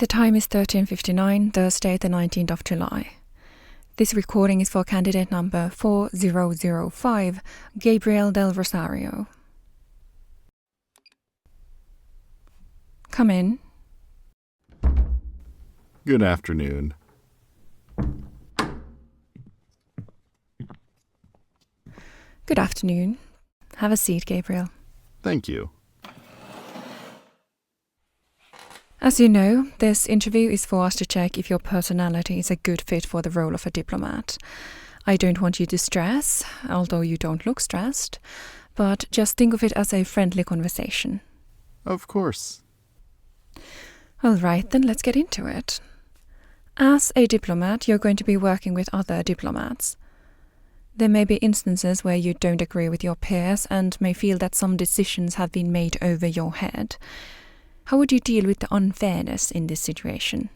The time is 13:59, Thursday the 19th of July. This recording is for candidate number 4005, Gabriel Del Rosario. Come in. Good afternoon. Good afternoon. Have a seat, Gabriel. Thank you. As you know, this interview is for us to check if your personality is a good fit for the role of a diplomat. I don't want you to stress, although you don't look stressed, but just think of it as a friendly conversation. Of course. All right, then let's get into it. As a diplomat, you're going to be working with other diplomats. There may be instances where you don't agree with your peers and may feel that some decisions have been made over your head. How would you deal with the unfairness in this situation?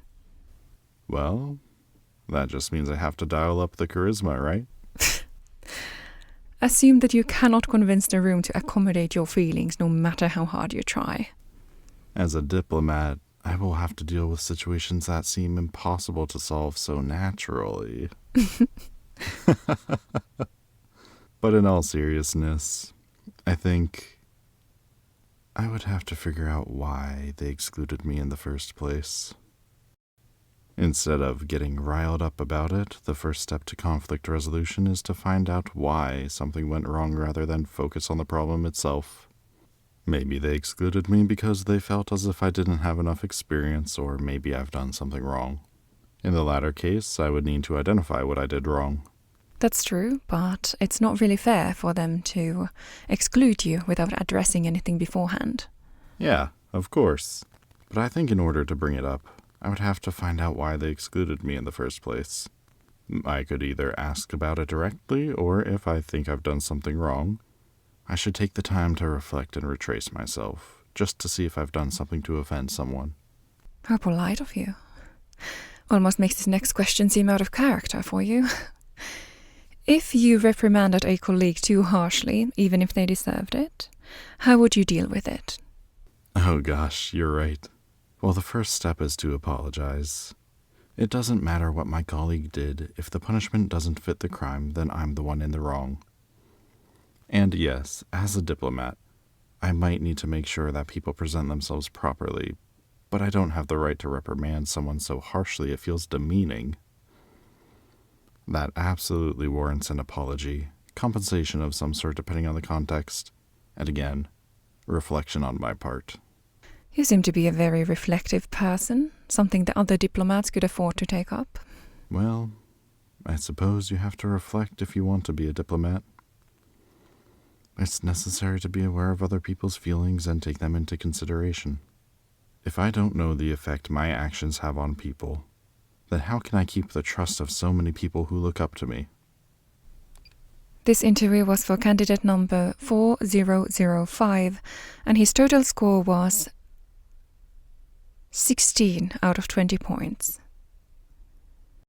Well, that just means I have to dial up the charisma, right? Assume that you cannot convince the room to accommodate your feelings no matter how hard you try. As a diplomat, I will have to deal with situations that seem impossible to solve so naturally. But in all seriousness, I think I would have to figure out why they excluded me in the first place. Instead of getting riled up about it, the first step to conflict resolution is to find out why something went wrong rather than focus on the problem itself. Maybe they excluded me because they felt as if I didn't have enough experience, or maybe I've done something wrong. In the latter case, I would need to identify what I did wrong. That's true, but it's not really fair for them to exclude you without addressing anything beforehand. Yeah, of course. But I think in order to bring it up, I would have to find out why they excluded me in the first place. I could either ask about it directly, or if I think I've done something wrong, I should take the time to reflect and retrace myself, just to see if I've done something to offend someone. How polite of you. Almost makes this next question seem out of character for you. If you reprimanded a colleague too harshly, even if they deserved it, how would you deal with it? Oh gosh, you're right. Well, the first step is to apologize. It doesn't matter what my colleague did. If the punishment doesn't fit the crime, then I'm the one in the wrong. And yes, as a diplomat, I might need to make sure that people present themselves properly, but I don't have the right to reprimand someone so harshly it feels demeaning. That absolutely warrants an apology, compensation of some sort depending on the context, and again, reflection on my part. You seem to be a very reflective person, something that other diplomats could afford to take up. Well, I suppose you have to reflect if you want to be a diplomat. It's necessary to be aware of other people's feelings and take them into consideration. If I don't know the effect my actions have on people, then how can I keep the trust of so many people who look up to me? This interview was for candidate number 4005, and his total score was 16 out of 20 points.